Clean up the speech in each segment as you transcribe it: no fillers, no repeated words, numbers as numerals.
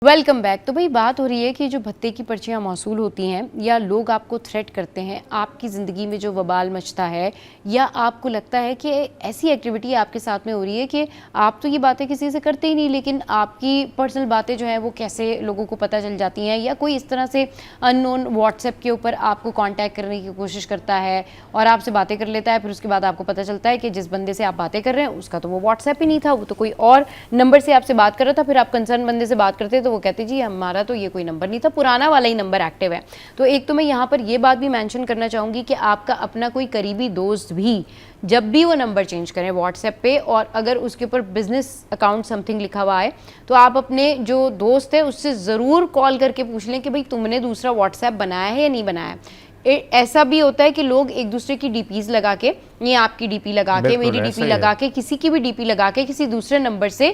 Welcome back. तो भाई बात हो रही है कि जो भत्ते की पर्चियाँ मौसूल होती हैं या लोग आपको थ्रेट करते हैं, आपकी ज़िंदगी में जो वबाल मचता है या आपको लगता है कि ऐसी एक्टिविटी आपके साथ में हो रही है कि आप तो ये बातें किसी से करते ही नहीं, लेकिन आपकी पर्सनल बातें जो हैं वो कैसे लोगों को पता चल जाती हैं, या कोई इस तरह से अननोन व्हाट्सएप के ऊपर आपको कॉन्टैक्ट करने की कोशिश करता है और आपसे बातें कर लेता है, फिर उसके बाद आपको पता चलता है कि जिस बंदे से आप बातें कर रहे हैं उसका तो वो व्हाट्सएप ही नहीं था, वो तो कोई और नंबर से आपसे बात कर रहा था। फिर आप कंसर्न बंदे से बात करते तो वो कहते जी हमारा तो ये कोई नंबर नहीं था, पुराना वाला ही नंबर एक्टिव है। तो एक तो मैं यहाँ पर ये बात भी मेंशन करना चाहूँगी कि आपका अपना कोई करीबी दोस्त भी जब भी वो नंबर चेंज करें व्हाट्सएप पे, और अगर उसके ऊपर बिजनेस अकाउंट समथिंग लिखा हुआ है तो आप अपने जो दोस्त है उससे ज़रूर कॉल करके पूछ लें कि भाई तुमने दूसरा व्हाट्सएप बनाया है या नहीं बनाया है। ऐसा भी होता है कि लोग एक दूसरे की डीपीज लगा के, ये आपकी डीपी लगा के, मेरी डीपी लगा के, किसी की भी डीपी लगा के किसी दूसरे नंबर से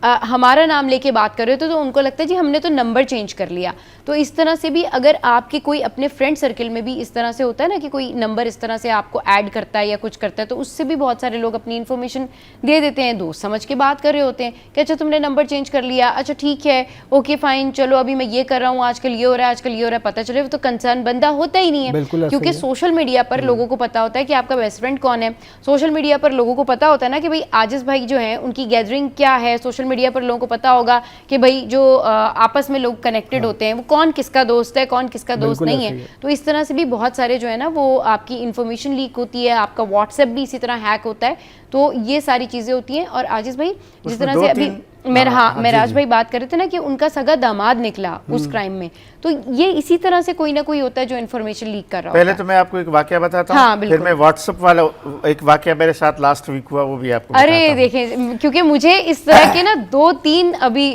हमारा नाम लेके बात कर रहे हो तो उनको लगता है जी हमने तो नंबर चेंज कर लिया। तो इस तरह से भी अगर आपके कोई अपने फ्रेंड सर्कल में भी इस तरह से होता है ना कि कोई नंबर इस तरह से आपको ऐड करता है या कुछ करता है, तो उससे भी बहुत सारे लोग अपनी इन्फॉर्मेशन दे देते हैं। दोस्त समझ के बात कर रहे होते हैं कि अच्छा तुमने नंबर चेंज कर लिया, अच्छा ठीक है, ओके फाइन, चलो अभी मैं ये कर रहा हूँ, आजकल ये हो रहा है, आजकल ये हो रहा है, पता चले तो कंसर्न बंदा होता ही नहीं है, क्योंकि सोशल मीडिया पर लोगों को पता होता है कि आपका बेस्ट फ्रेंड कौन है। सोशल मीडिया पर लोगों को पता होता है ना कि भाई आजिज भाई जो हैं उनकी गैदरिंग क्या है। सोशल मीडिया पर लोगों को पता होगा कि भाई जो आपस में लोग कनेक्टेड होते हैं वो कौन किसका दोस्त है, कौन किसका दोस्त नहीं है। तो इस तरह से भी बहुत सारे जो है ना वो आपकी इन्फॉर्मेशन लीक होती है, आपका व्हाट्सएप भी इसी तरह हैक होता है। तो ये सारी चीजें होती हैं। और आजिज भाई जिस तरह से अभी मेराज भाई बात कर रहे थे ना कि उनका सगा दामाद निकला उस क्राइम में, तो ये इसी तरह से कोई ना कोई होता है जो इन्फॉर्मेशन लीक कर रहा है। पहले तो मैं आपको एक वाकया बताता हूँ, हाँ, फिर मैं व्हाट्सएप वाला एक वाकया मेरे साथ लास्ट वीक हुआ वो भी आपको अरे देखें, क्योंकि मुझे इस तरह के ना 2-3 अभी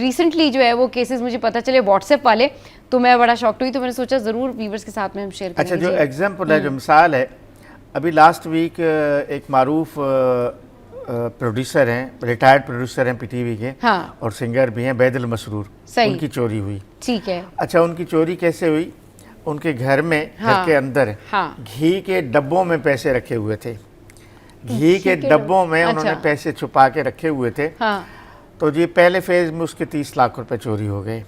रिसेंटली जो है वो केसेस मुझे पता चले व्हाट्सएप वाले, तो मैं बड़ा शॉक्ड हुई। तो मैंने सोचा जरूर व्यूअर्स के साथ में हम शेयर करेंगे। अच्छा, जो एग्जाम्पल है, जो मिसाल है, अभी लास्ट वीक एक मारूफ प्रोड्यूसर हैं, रिटायर्ड प्रोड्यूसर हैं पीटीवी के, हाँ, और सिंगर भी हैं, बैदल मसरूर, उनकी चोरी हुई। ठीक है। अच्छा, उनकी चोरी कैसे हुई? उनके घर में, घर के अंदर घी के डब्बों में पैसे रखे हुए थे। घी के डब्बों में उन्होंने पैसे छुपा के रखे हुए थे। तो जी पहले फेज में उसके 30 लाख रुपए चोरी हो गए।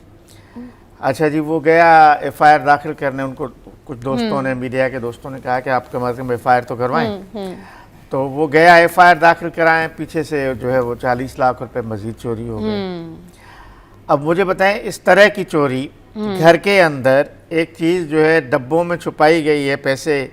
अच्छा जी, वो गया एफआईआर दाखिल करने, उनको कुछ दोस्तों ने, मीडिया के दोस्तों ने कहा कि आप कम अज कम एफआईआर तो करवाएं। तो वो गया, एफआईआर दाखिल कराएं, पीछे से जो है वो 40 लाख रुपए मजीद चोरी हो गए। अब मुझे बताएं, इस तरह की चोरी घर के अंदर एक चीज़ जो है डब्बों में छुपाई गई है, पैसे,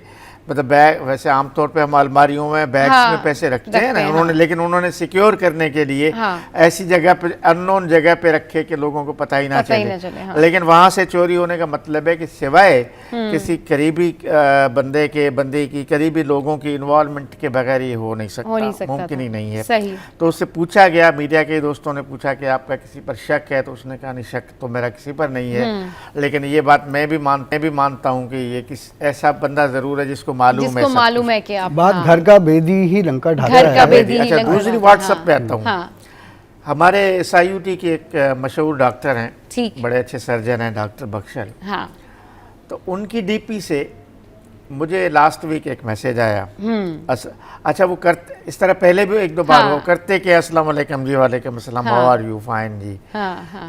मतलब बैग, वैसे आमतौर पे हम अलमारियों में बैग्स में पैसे रखते हैं ना, उन्होंने लेकिन उन्होंने सिक्योर करने के लिए ऐसी जगह पे, अननोन जगह पे रखे कि लोगों को पता ही ना चले। लेकिन वहां से चोरी होने का मतलब है कि सिवाय किसी करीबी बंदे की, करीबी लोगों की इन्वॉल्वमेंट के बगैर ये हो नहीं सकता, मुमकिन ही नहीं है। तो उससे पूछा गया, मीडिया के दोस्तों ने पूछा कि आपका किसी पर शक है? तो उसने कहा नहीं, शक तो मेरा किसी पर नहीं है, लेकिन ये बात मैं भी मानता हूँ कि ये ऐसा बंदा जरूर है जिसको मालूम है कि आप बात घर का बेदी ही लंका ढाता है। अच्छा, दूसरी व्हाट्सएप पे आता हूँ। हमारे SIUT के एक मशहूर डॉक्टर हैं, बड़े अच्छे सर्जन हैं, डॉक्टर बख्शल। तो उनकी डीपी से मुझे लास्ट वीक एक मैसेज आया। अच्छा, वो करते इस तरह, पहले भी एक दो बार वो करते कि अस्सलाम वालेकुम जी, वालेकुम अस्सलाम, हाउ आर यू, फाइन जी।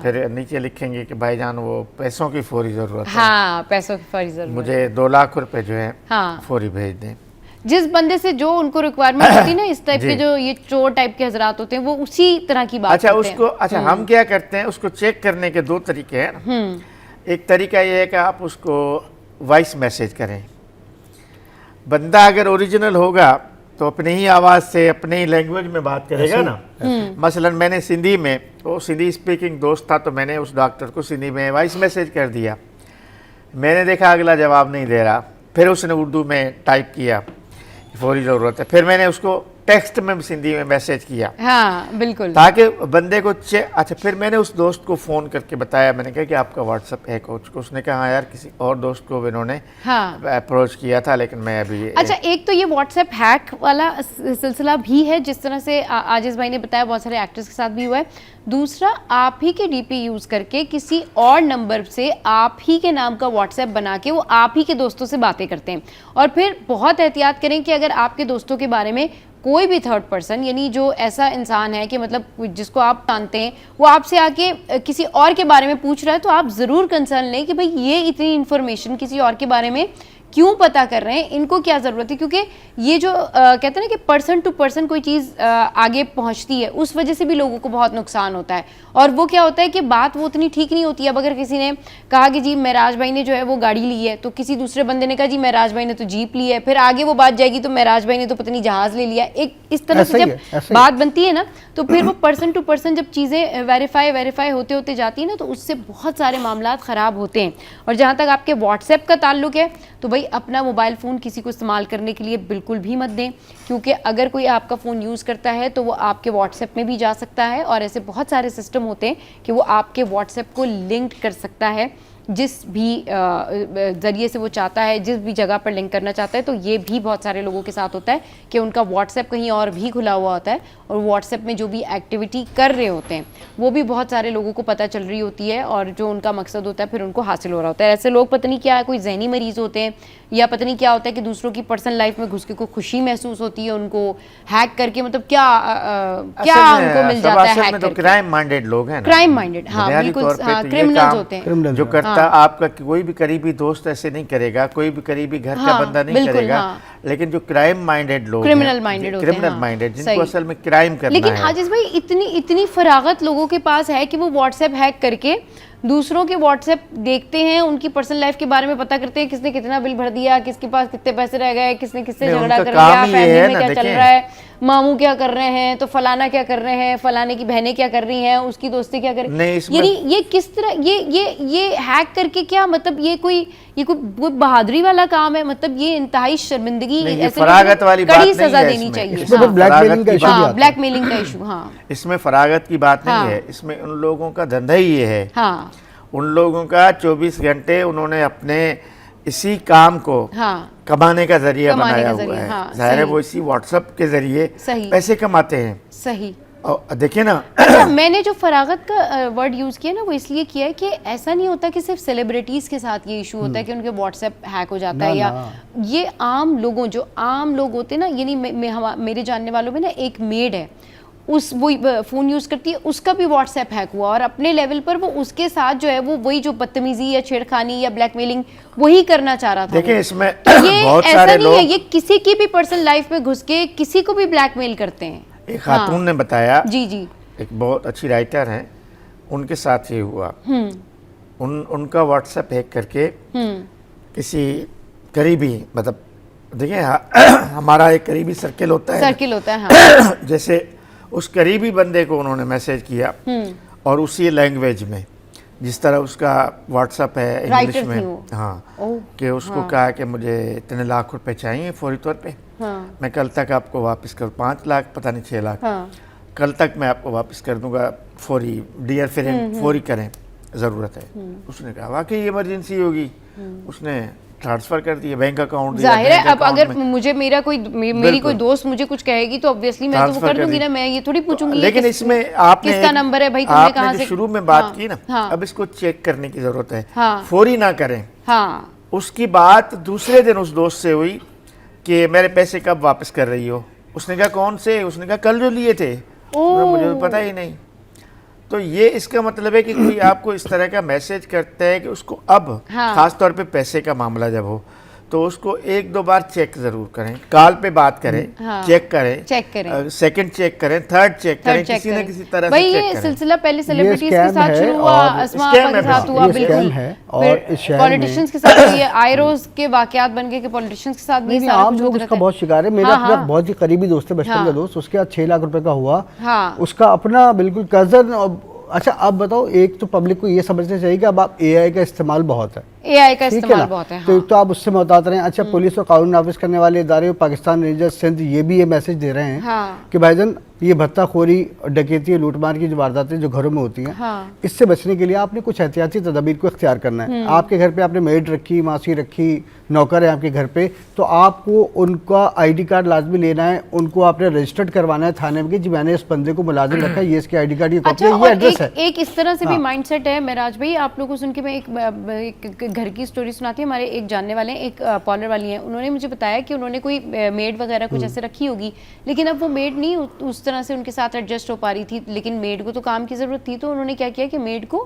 फिर नीचे लिखेंगे कि भाईजान वो पैसों की फौरी जरूरत है, पैसों की फौरी जरूरत, मुझे 2 लाख रुपए जो है फौरी भेज दें। जिस बंदे से जो उनको रिक्वायरमेंट होती है ना, इस टाइप के जो ये चोर टाइप के हजरात होते हैं, वो उसी तरह की बात अच्छा करते उसको हैं। अच्छा, हम क्या करते हैं, उसको चेक करने के 2 तरीके हैं। एक तरीका ये है कि आप उसको वॉइस मैसेज करें। बंदा अगर ओरिजिनल होगा तो अपनी ही आवाज़ से, अपने ही लैंग्वेज में बात करेगा ना। मसलन मैंने सिंधी में, वो सिंधी स्पीकिंग दोस्त था, तो मैंने उस डॉक्टर को सिंधी में वॉइस मैसेज कर दिया। मैंने देखा अगला जवाब नहीं दे रहा, फिर उसने उर्दू में टाइप किया फौरी ज़रूरत है, फिर मैंने उसको टेक्स्ट में सिंधी में मैसेज किया। बिल्कुल, ताकि बंदे को अच्छा, फिर मैंने उस दोस्त को फ़ोन करके बताया, मैंने कहा कि आपका व्हाट्सएप हैक हो चुका। उसने कहा हाँ यार, किसी और दोस्त को इन्होंने अप्रोच किया था, लेकिन मैं अभी। अच्छा, एक तो ये व्हाट्सएप हैक वाला सिलसिला भी है, जिस तरह से आजिज भाई ने बताया, बहुत सारे एक्टर्स के साथ भी हुआ है। दूसरा, आप ही के डीपी यूज़ करके किसी और नंबर से आप ही के नाम का व्हाट्सएप बना के वो आप ही के दोस्तों से बातें करते हैं। और फिर बहुत एहतियात करें कि अगर आपके दोस्तों के बारे में कोई भी थर्ड पर्सन, यानी जो ऐसा इंसान है कि मतलब जिसको आप जानते हैं, वो आपसे आके किसी और के बारे में पूछ रहा है, तो आप ज़रूर कंसर्न लें कि भाई ये इतनी इन्फॉर्मेशन किसी और के बारे में क्यों पता कर रहे हैं, इनको क्या ज़रूरत है। क्योंकि ये जो कहते हैं ना कि पर्सन टू पर्सन कोई चीज़ आगे पहुंचती है, उस वजह से भी लोगों को बहुत नुकसान होता है। और वो क्या होता है कि बात वो उतनी ठीक नहीं होती है। अब अगर किसी ने कहा कि जी महराज भाई ने जो है वो गाड़ी ली है, तो किसी दूसरे बंदे ने कहा जी महराज भाई ने तो जीप ली है, फिर आगे वो बात जाएगी तो महराज भाई ने तो पता नहीं जहाज़ ले लिया। एक इस तरह से जब बात बनती है ना, तो फिर वो पर्सन टू पर्सन जब चीज़ें वेरीफाई होते होते जाती है ना, तो उससे बहुत सारे मामला ख़राब होते हैं। और जहाँ तक आपके व्हाट्सएप का ताल्लुक है, तो भाई अपना मोबाइल फ़ोन किसी को इस्तेमाल करने के लिए बिल्कुल भी मत दें, क्योंकि अगर कोई आपका फ़ोन यूज़ करता है तो वो आपके व्हाट्सएप में भी जा सकता है। और ऐसे बहुत सारे सिस्टम होते हैं कि वो आपके व्हाट्सएप को लिंक कर सकता है, जिस भी ज़रिए से वो चाहता है, जिस भी जगह पर लिंक करना चाहता है। तो ये भी बहुत सारे लोगों के साथ होता है कि उनका व्हाट्सएप कहीं और भी खुला हुआ होता है, और व्हाट्सएप में जो भी एक्टिविटी कर रहे होते हैं वो भी बहुत सारे लोगों को पता चल रही होती है, और जो उनका मकसद होता है फिर उनको हासिल हो रहा होता है। ऐसे लोग पता नहीं क्या है, कोई जहनी मरीज़ होते हैं, या पता नहीं क्या होता है कि दूसरों की पर्सनल लाइफ में घुस के को खुशी महसूस होती है, उनको हैक करके, मतलब क्या उनको मिल जाता है हैक करके। क्राइम माइंडेड लोग हैं, क्राइम माइंडेड, हाँ बिल्कुल, क्रिमिनल्स होते हैं। जो करता आपका कोई भी करीबी दोस्त ऐसे नहीं करेगा, कोई भी करीबी घर का बंदा नहीं करेगा, लेकिन जो क्राइम माइंडेड लोग, क्रिमिनल माइंडेड होते हैं, क्रिमिनल माइंडेड, जिनको असल में क्राइम करना है। लेकिन आजिज़ भाई इतनी फरागत लोगों के पास है कि वो व्हाट्सएप हैक करके दूसरों के व्हाट्सएप देखते हैं, उनकी पर्सनल लाइफ के बारे में पता करते हैं, किसने कितना बिल भर दिया, किसके पास कितने पैसे रह गए, किसने किससे झगड़ा कर लिया, फैमिली में क्या चल रहा है, मामू क्या कर रहे हैं, तो फलाना क्या कर रहे हैं, फलाने की बहनें क्या कर रही हैं, उसकी दोस्ती क्या कर रही है। यानी ये किस तरह ये हैक करके क्या मतलब ये कोई बहादुरी वाला काम है, मतलब ये इंतहाई शर्मिंदगी, ऐसे कड़ी सजा देनी चाहिए। ब्लैकमेलिंग का इशू, हाँ इसमें फरागत की बात नहीं है, इसमें उन लोगों का धंधा ही ये है। हाँ, उन लोगों का 24 घंटे उन्होंने अपने इसी काम को कमाने का जरिया बनाया हुआ है। जाहिर है वो इसी व्हाट्सएप के जरिए पैसे कमाते हैं। सही। और देखिए ना, मैंने जो फरागत का वर्ड यूज़ किया ना, वो इसलिए किया है कि ऐसा नहीं होता कि सिर्फ सेलिब्रिटीज़ के साथ ये इशू होता है कि उनके व्हाट्सएप हैक हो जाता है, या ये आम लोगों, जो आम लोग होते हैं ना, यानी मेरे जानने वालों में ना एक मेड है, वो फ़ोन यूज़ करती है, उसका भी व्हाट्सएप हैक हुआ, और अपने लेवल पर वो उसके साथ जो है वो वही जो बदतमीजी या छेड़खानी या ब्लैकमेलिंग वही करना चाह रहा था। देखिए इसमें ये बहुत ऐसा सारे नहीं लोग, है, ये किसी की भी पर्सनल लाइफ में घुस के किसी को भी ब्लैकमेल करते हैं। एक खातून ने बताया, जी, एक बहुत अच्छी राइटर हैं, उनके साथ ये हुआ। उनका व्हाट्सएप हैक करके किसी करीबी, मतलब देखिए हमारा एक करीबी सर्किल होता है, हाँ। जैसे उस करीबी बंदे को उन्होंने मैसेज किया, और उसी लैंग्वेज में, जिस तरह उसका व्हाट्सएप है इंग्लिश में, हाँ, कि उसको कहा कि मुझे इतने लाख रुपए चाहिए फौरी तौर पे, मैं कल तक आपको वापस करूँ, 5 लाख, पता नहीं 6 लाख, कल तक मैं आपको वापस कर दूंगा, फौरी, डियर फ्रेंड, फौरी करें, ज़रूरत है। उसने कहा वाकई इमरजेंसी होगी, उसने ट्रांसफर कर दिया बैंक अकाउंट। जाहिर है अब अगर मेरी कोई दोस्त मुझे कुछ कहेगी तो ऑब्वियसली मैं तो वो कर दूंगी ना, मैं ये थोड़ी पूछूंगी लेकिन इसमें आपने किसका नंबर है भाई, तुमने कहां से शुरू में बात की ना, अब इसको चेक करने की जरूरत है, फौरी ना करें। उसकी बात दूसरे दिन उस दोस्त से हुई कि मेरे पैसे कब वापस कर रही हो। उसने कहा कौन से? उसने कहा कल जो लिए थे। मुझे तो पता ही नहीं। तो ये इसका मतलब है कि कोई आपको इस तरह का मैसेज करता है कि उसको अब खास तौर पे पैसे का मामला जब हो तो उसको 1-2 बार चेक जरूर करें, कॉल पे बात करें, चेक करें, सेकंड चेक करें, थर्ड चेक करें, किसी न किसी तरह से चेक करें। ये सिलसिला पहले सेलिब्रिटीज के साथ शुरू हुआ, अस्मा आपा के साथ हुआ, बिल्कुल है, और पॉलिटिशियंस के साथ ये आयरोज के वाकयात बन गए कि पॉलिटिशियंस के साथ भी सारा आम लोग इसका बहुत शिकार है। मेरा बहुत ही करीबी दोस्त है, बचपन का दोस्त, उसके साथ 6 लाख रुपए का हुआ, उसका अपना बिल्कुल कजन। अच्छा आप बताओ, एक तो पब्लिक को ये समझना चाहिए कि अब आप एआई का इस्तेमाल बहुत है, एआई का इस्तेमाल बहुत है, हाँ। तो आप उससे मुताबिक रहे हैं। अच्छा पुलिस और कानून नाफिज करने वाले इदारे, पाकिस्तान रेंजर्स सिंध, ये भी ये मैसेज दे रहे हैं कि भाईजान ये भत्ताखोरी, डकैती, लूटमार की जो वारदातें जो घरों में होती हैं, हाँ। इससे बचने के लिए आपने कुछ एहतियाती तदबीर को इख्तियार करना है। आपके घर पे आपने मेड रखी, मासी रखी, नौकर है आपके घर पे, तो आपको उनका आईडी कार्ड लाजमी लेना है, उनको आपने रजिस्टर्ड करवाना है थाने में कि जी मैंने इस बंदे को मुलाजिम रखा है, ये इसके आईडी कार्ड, ये कॉपी है, ये एड्रेस है। एक इस तरह से भी माइंडसेट है महराज भाई, आप लोगों को सुन के मैं एक घर की स्टोरी सुनाती हूँ। हमारे एक जानने वाले एक पार्लर वाली हैं, उन्होंने मुझे बताया कि उन्होंने कोई मेड वगैरह कुछ ऐसे रखी होगी, लेकिन अब वो मेड नहीं उस तरह से उनके साथ एडजस्ट हो पा रही थी, लेकिन मेड को तो काम की ज़रूरत थी, तो उन्होंने क्या किया कि मेड को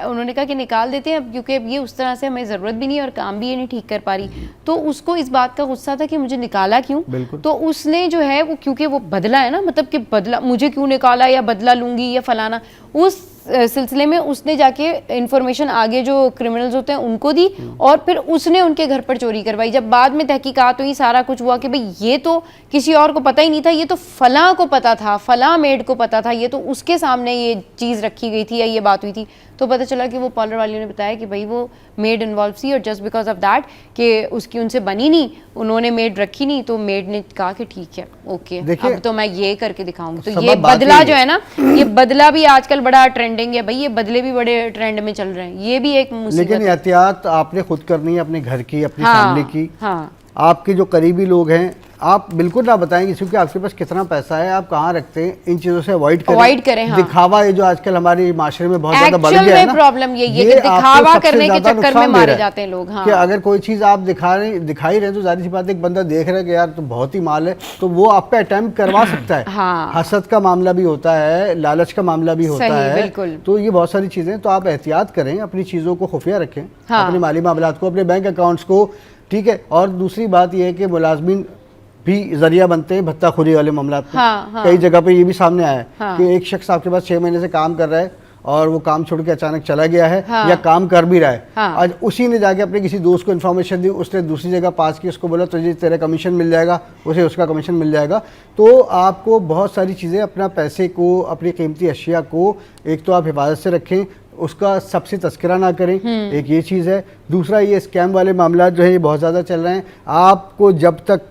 उन्होंने कहा कि निकाल देते हैं अब, क्योंकि अब ये उस तरह से हमें ज़रूरत भी नहीं और काम भी ये नहीं ठीक कर पा रही। तो उसको इस बात का गुस्सा था कि मुझे निकाला क्यों, तो उसने जो है वो, क्योंकि वो बदला है ना, मतलब कि बदला, मुझे क्यों निकाला या बदला लूंगी या फलाना, उस सिलसिले में उसने जाके इन्फॉर्मेशन आगे जो क्रिमिनल्स होते हैं उनको दी और फिर उसने उनके घर पर चोरी करवाई। जब बाद में तहकीकात हुई, सारा कुछ हुआ कि भाई ये तो किसी और को पता ही नहीं था, ये तो फलां को पता था, फलां मेड को पता था, ये तो उसके सामने ये चीज़ रखी गई थी या ये बात हुई थी। तो पता चला कि वो पार्लर वाली ने बताया कि भाई वो मेड इन्वॉल्व थी और जस्ट बिकॉज ऑफ दैट कि उसकी उनसे बनी नहीं, उन्होंने मेड रखी नहीं, तो मेड ने कहा कि ठीक है ओके, अब तो मैं ये करके दिखाऊंगी। तो ये बदला जो है ना, ये बदला भी आजकल बड़ा ट्रेंडिंग है भाई, ये बदले भी बड़े ट्रेंड में चल रहे हैं, ये भी एक मुसीबत। लेकिन एहतियात आपने खुद करनी है, अपने घर की, अपनी फैमिली की। हाँ। आपके जो करीबी लोग हैं, आप बिल्कुल ना बताएंगे क्योंकि आपके पास कितना पैसा है, आप कहाँ रखते हैं, इन चीजों से अवॉइड करें। हाँ। दिखावा ये जो आजकल हमारे माशरे में बहुत ज्यादा बढ़ गया है ना, प्रॉब्लम ये कि दिखावा करने के चक्कर में मारे जाते हैं लोग। हाँ। कि अगर कोई चीज आप दिखाई रहे तो जाहिर सी बात है, एक बंदा देख रहा है कि यार तो बहुत ही माल है, तो वो आप पे अटेम्प्ट करवा सकता है। हाँ। हसद का मामला भी होता है, लालच का मामला भी होता है, बिल्कुल। तो ये बहुत सारी चीजें, तो आप एहतियात करें, अपनी चीजों को खुफिया रखें, अपने माली मामलात को, अपने बैंक अकाउंट्स को, ठीक है। और दूसरी बात यह है कि मुलाजमीन भी जरिया बनते हैं भत्ताखोरी वाले मामलात में। हाँ। कई जगह पे ये भी सामने आया है कि एक शख्स आपके पास 6 महीने से काम कर रहा है और वो काम छोड़ के अचानक चला गया है, या काम कर भी रहा है, आज उसी ने जाके अपने किसी दोस्त को इन्फॉर्मेशन दी, उसने दूसरी जगह पास की, उसको बोला तुझे तेरा कमीशन मिल जाएगा, उसे उसका कमीशन मिल जाएगा। तो आपको बहुत सारी चीज़ें, अपना पैसे को, अपनी कीमती अशिया को, एक तो आप हिफाजत से रखें, उसका सबसे तस्करा ना करें, एक ये चीज़ है। दूसरा, ये स्कैम वाले मामला जो है ये बहुत ज़्यादा चल रहे हैं। आपको जब तक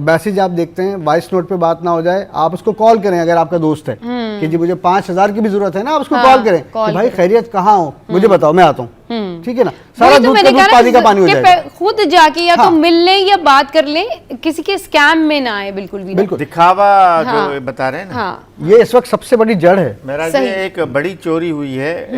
मैसेज आप देखते हैं, वॉइस नोट पे बात ना हो जाए, आप उसको कॉल करें अगर आपका दोस्त है कि जी मुझे 5,000 की भी जरूरत है ना, आप उसको कॉल करें कि भाई खैरियत कहाँ हो, मुझे बताओ, मैं आता हूँ, ठीक है ना। सारा दूध का दूध पानी का पानी हो जाएगा। खुद जाके या तो मिल लें या बात कर लें, किसी के स्कैम में ना आए, बिल्कुल भी बिल्कुल। दिखावा जो बता रहे हैं ना, ये इस वक्त सबसे बड़ी जड़ है। मेरा एक बड़ी चोरी हुई है